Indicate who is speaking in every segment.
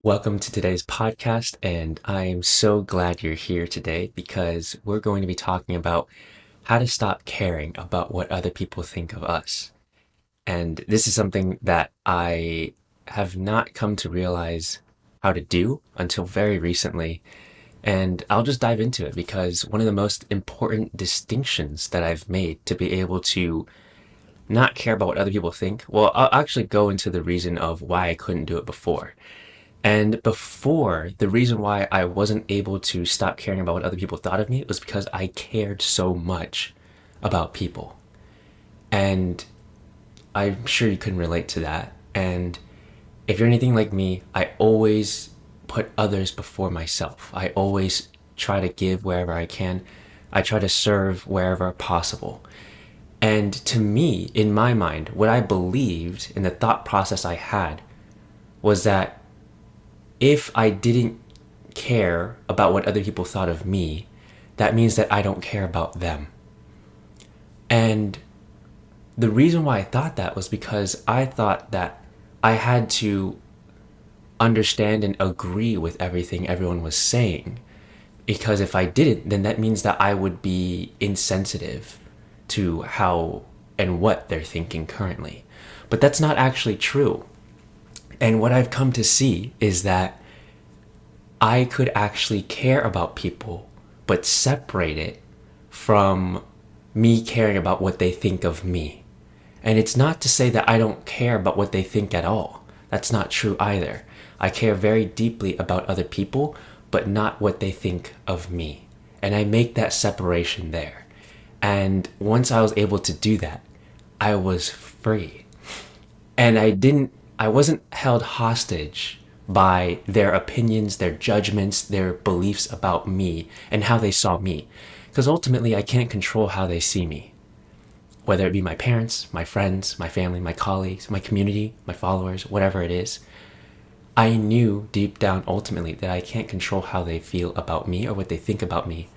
Speaker 1: Welcome to today's podcast, and I am so glad you're here today because we're going to be talking about how to stop caring about what other people think of us. And this is something that I have not come to realize how to do until very recently. And I'll just dive into it because one of the most important distinctions that I've made to be able to not care about what other people think, well, I'll actually go into the reason of why I couldn't do it before. And before, the reason why I wasn't able to stop caring about what other people thought of me was because I cared so much about people. And I'm sure you can relate to that. And if you're anything like me, I always put others before myself. I always try to give wherever I can. I try to serve wherever possible. And to me, in my mind, what I believed in the thought process I had was that if I didn't care about what other people thought of me, that means that I don't care about them. And the reason why I thought that was because I thought that I had to understand and agree with everything everyone was saying. Because if I didn't, then that means that I would be insensitive to how and what they're thinking currently. But that's not actually true. And what I've come to see is that I could actually care about people, but separate it from me caring about what they think of me. And it's not to say that I don't care about what they think at all. That's not true either. I care very deeply about other people, but not what they think of me. And I make that separation there. And once I was able to do that, I was free. And I wasn't held hostage by their opinions, their judgments, their beliefs about me and how they saw me. Because ultimately, I can't control how they see me. Whether it be my parents, my friends, my family, my colleagues, my community, my followers, whatever it is, I knew deep down ultimately that I can't control how they feel about me or what they think about me.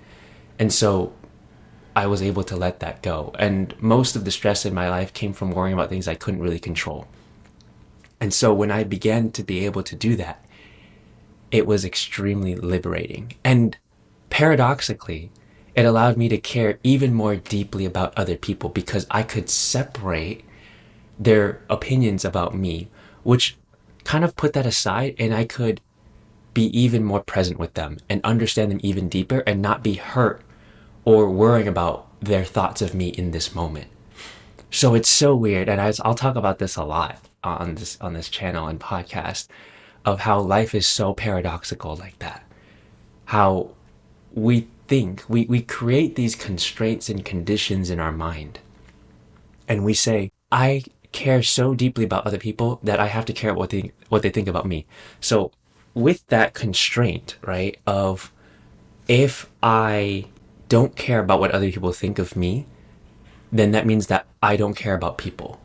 Speaker 1: And so I was able to let that go. And most of the stress in my life came from worrying about things I couldn't really control. And so when I began to be able to do that, it was extremely liberating. And paradoxically, it allowed me to care even more deeply about other people because I could separate their opinions about me, which kind of put that aside, and I could be even more present with them and understand them even deeper and not be hurt or worrying about their thoughts of me in this moment. So it's so weird, and I'll talk about this a lot on this channel and podcast of how life is so paradoxical like that. How we create these constraints and conditions in our mind, and we say, I care so deeply about other people that I have to care about what they think about me. So with that constraint, right, of if I don't care about what other people think of me, then that means that I don't care about people.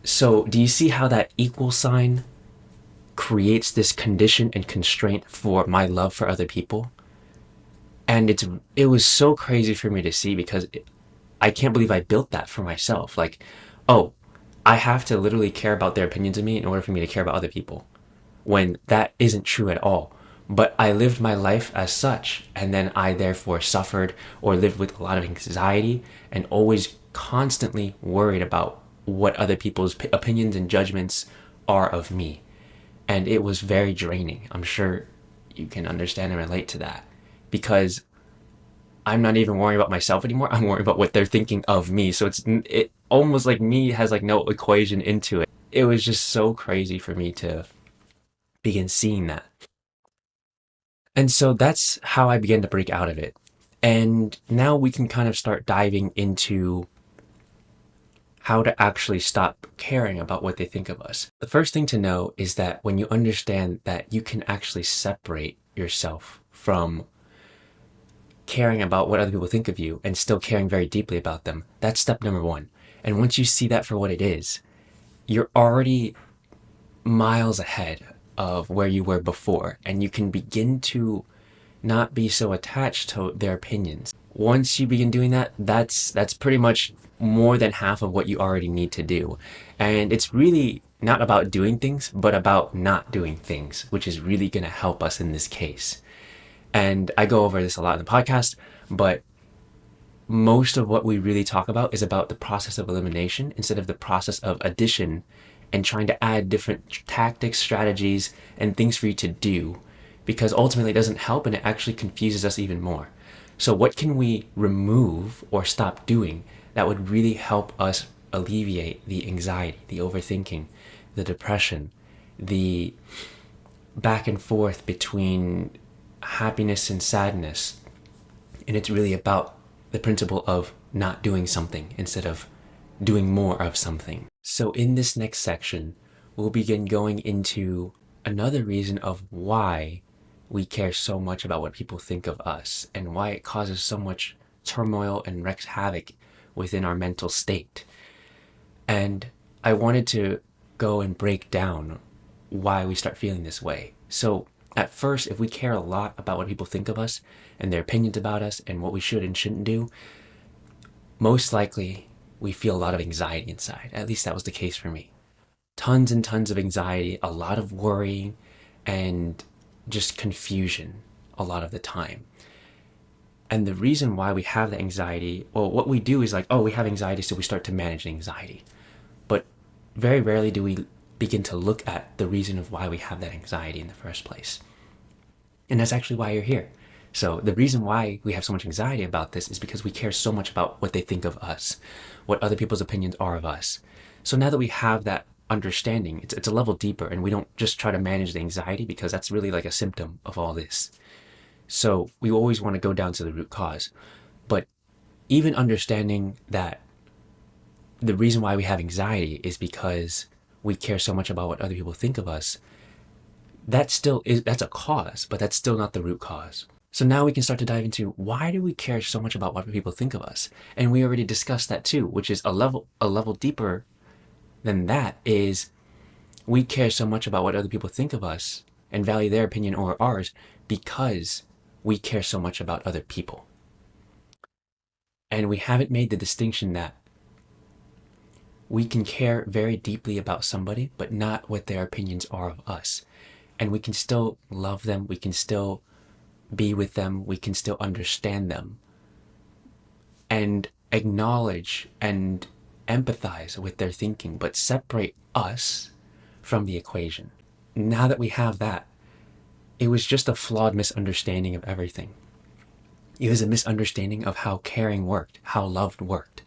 Speaker 1: So do you see how that equal sign creates this condition and constraint for my love for other people? And it was so crazy for me to see because I can't believe I built that for myself. Like, oh, I have to literally care about their opinions of me in order for me to care about other people, when that isn't true at all. But I lived my life as such, and then I therefore suffered or lived with a lot of anxiety and always constantly worried about what other people's opinions and judgments are of me. And it was very draining. I'm sure you can understand and relate to that because I'm not even worrying about myself anymore. I'm worrying about what they're thinking of me. So it almost like me has like no equation into it. It was just so crazy for me to begin seeing that. And so that's how I began to break out of it. And now we can kind of start diving into how to actually stop caring about what they think of us. The first thing to know is that when you understand that you can actually separate yourself from caring about what other people think of you and still caring very deeply about them, that's step number one. And once you see that for what it is, you're already miles ahead of where you were before, and you can begin to not be so attached to their opinions. Once you begin doing that, that's pretty much more than half of what you already need to do. And it's really not about doing things, but about not doing things, which is really going to help us in this case. And I go over this a lot in the podcast, but most of what we really talk about is about the process of elimination instead of the process of addition and trying to add different tactics, strategies, and things for you to do because ultimately it doesn't help and it actually confuses us even more. So, what can we remove or stop doing that would really help us alleviate the anxiety, the overthinking, the depression, the back and forth between happiness and sadness? And it's really about the principle of not doing something instead of doing more of something. So, in this next section, we'll begin going into another reason of why we care so much about what people think of us and why it causes so much turmoil and wreaks havoc within our mental state. And I wanted to go and break down why we start feeling this way. So, at first, if we care a lot about what people think of us and their opinions about us and what we should and shouldn't do, most likely we feel a lot of anxiety inside. At least that was the case for me. Tons and tons of anxiety, a lot of worrying, and just confusion a lot of the time. And the reason why we have the anxiety, well, what we do is like, oh, we have anxiety, so we start to manage anxiety. But very rarely do we begin to look at the reason of why we have that anxiety in the first place. And that's actually why you're here. So the reason why we have so much anxiety about this is because we care so much about what they think of us, what other people's opinions are of us. So now that we have that understanding, it's a level deeper, and we don't just try to manage the anxiety because that's really like a symptom of all this. So we always want to go down to the root cause. But even understanding that the reason why we have anxiety is because we care so much about what other people think of us, that's a cause, but that's still not the root cause. So now we can start to dive into why do we care so much about what people think of us? And we already discussed that too, which is a level deeper than that is we care so much about what other people think of us and value their opinion over ours because we care so much about other people. And we haven't made the distinction that we can care very deeply about somebody, but not what their opinions are of us. And we can still love them, we can still be with them, we can still understand them and acknowledge and empathize with their thinking, but separate us from the equation. Now that we have that, it was just a flawed misunderstanding of everything. It was a misunderstanding of how caring worked, how love worked.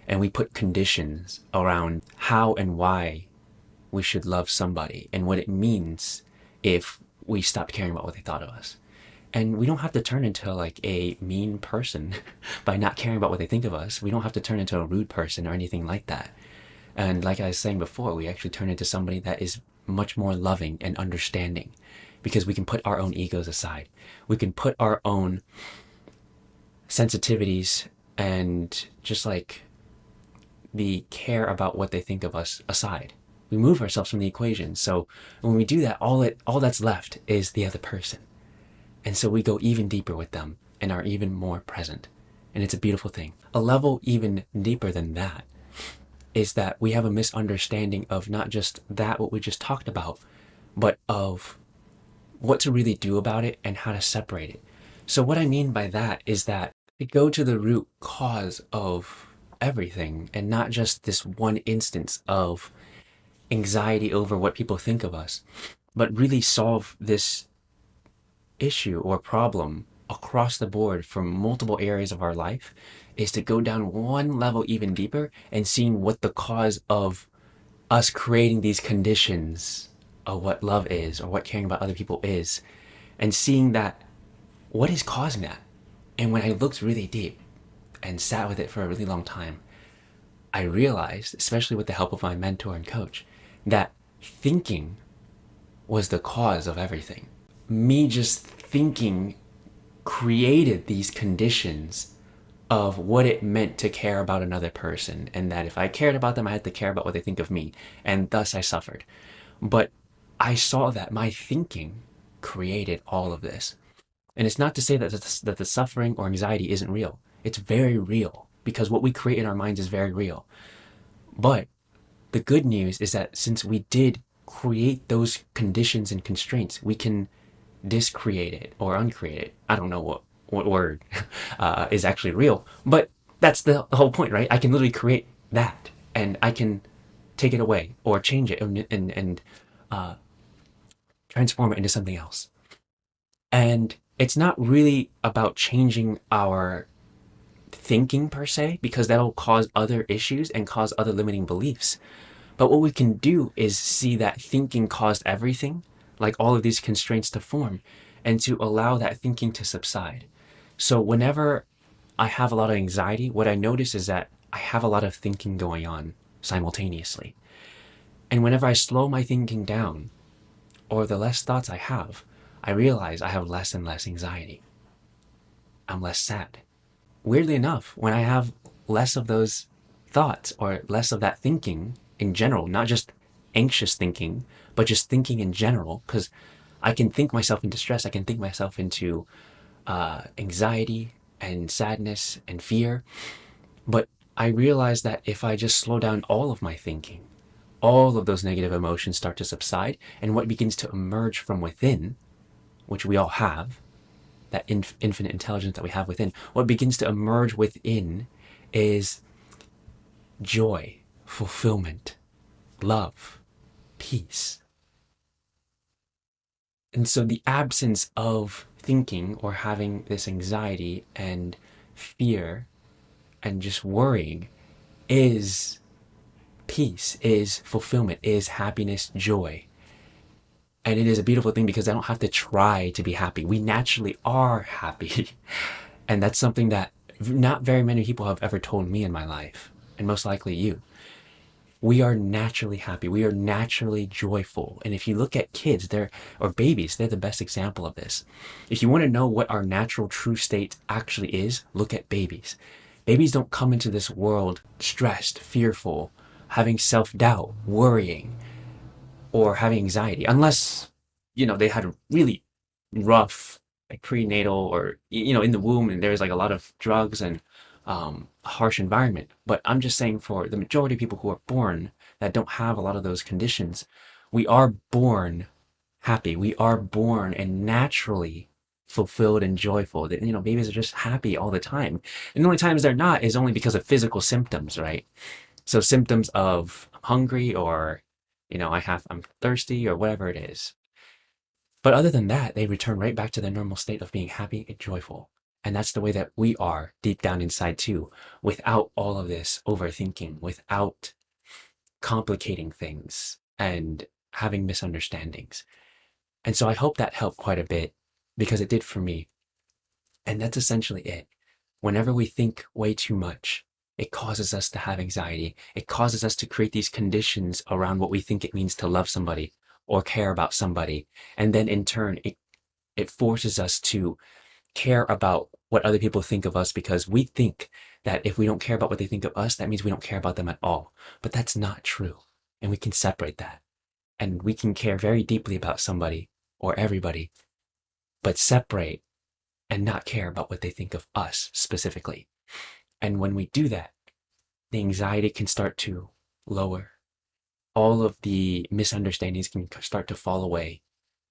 Speaker 1: And we put conditions around how and why we should love somebody and what it means if we stop caring about what they thought of us. And we don't have to turn into like a mean person by not caring about what they think of us. We don't have to turn into a rude person or anything like that. And like I was saying before, we actually turn into somebody that is much more loving and understanding because we can put our own egos aside. We can put our own sensitivities and just like the care about what they think of us aside. We move ourselves from the equation. So when we do that, all that's left is the other person. And so we go even deeper with them and are even more present. And it's a beautiful thing. A level even deeper than that is that we have a misunderstanding of not just that, what we just talked about, but of what to really do about it and how to separate it. So what I mean by that is that we go to the root cause of everything and not just this one instance of anxiety over what people think of us, but really solve this issue or problem across the board from multiple areas of our life is to go down one level even deeper and seeing what the cause of us creating these conditions of what love is or what caring about other people is, and seeing that what is causing that. And when I looked really deep and sat with it for a really long time, I realized, especially with the help of my mentor and coach, that thinking was the cause of everything. Me just thinking created these conditions of what it meant to care about another person, and that if I cared about them, I had to care about what they think of me, and thus I suffered. But I saw that my thinking created all of this. And it's not to say that the suffering or anxiety isn't real. It's very real because what we create in our minds is very real. But the good news is that since we did create those conditions and constraints, we can discreate it or uncreate it. I don't know what word is actually real, but that's the whole point, right? I can literally create that, and I can take it away or change it and transform it into something else. And it's not really about changing our thinking per se, because that'll cause other issues and cause other limiting beliefs. But what we can do is see that thinking caused everything, like all of these constraints to form, and to allow that thinking to subside. So whenever I have a lot of anxiety, what I notice is that I have a lot of thinking going on simultaneously. And whenever I slow my thinking down, or the less thoughts I have, I realize I have less and less anxiety. I'm less sad. Weirdly enough, when I have less of those thoughts or less of that thinking in general, not just anxious thinking, but just thinking in general, because I can think myself into stress, I can think myself into anxiety and sadness and fear. But I realize that if I just slow down all of my thinking, all of those negative emotions start to subside, and what begins to emerge from within, which we all have, that infinite intelligence that we have within, what begins to emerge within is joy, fulfillment, love, peace. And so the absence of thinking or having this anxiety and fear and just worrying is peace, is fulfillment, is happiness, joy. And it is a beautiful thing because I don't have to try to be happy. We naturally are happy. And that's something that not very many people have ever told me in my life, and most likely you. We are naturally happy. We are naturally joyful. And if you look at kids, or babies, they're the best example of this. If you want to know what our natural true state actually is, look at babies. Babies don't come into this world stressed, fearful, having self-doubt, worrying, or having anxiety, unless, they had a really rough, like prenatal or, in the womb, and there's like a lot of drugs and a harsh environment. But I'm just saying, for the majority of people who are born that don't have a lot of those conditions, we are born happy. We are born and naturally fulfilled and joyful. That, babies are just happy all the time. And the only times they're not is only because of physical symptoms, right? So symptoms of I'm hungry, or, I'm thirsty, or whatever it is. But other than that, they return right back to their normal state of being happy and joyful. And that's the way that we are deep down inside too, without all of this overthinking, without complicating things and having misunderstandings. And so I hope that helped quite a bit, because it did for me. And that's essentially it. Whenever we think way too much, it causes us to have anxiety. It causes us to create these conditions around what we think it means to love somebody or care about somebody. And then in turn, it forces us to care about what other people think of us, because we think that if we don't care about what they think of us, that means we don't care about them at all. But that's not true. And we can separate that. And we can care very deeply about somebody or everybody, but separate and not care about what they think of us specifically. And when we do that, the anxiety can start to lower. All of the misunderstandings can start to fall away,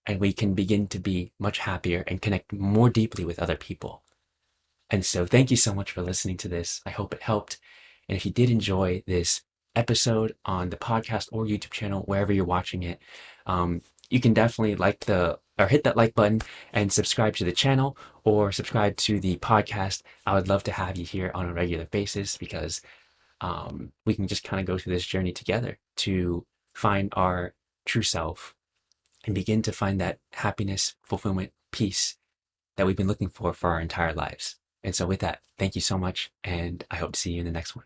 Speaker 1: and we can begin to be much happier and connect more deeply with other people. And so thank you so much for listening to this. I hope it helped. And if you did enjoy this episode on the podcast or YouTube channel, wherever you're watching it, you can definitely hit that like button and subscribe to the channel or subscribe to the podcast. I would love to have you here on a regular basis, because we can just kind of go through this journey together to find our true self and begin to find that happiness, fulfillment, peace that we've been looking for our entire lives. And so with that, thank you so much, and I hope to see you in the next one.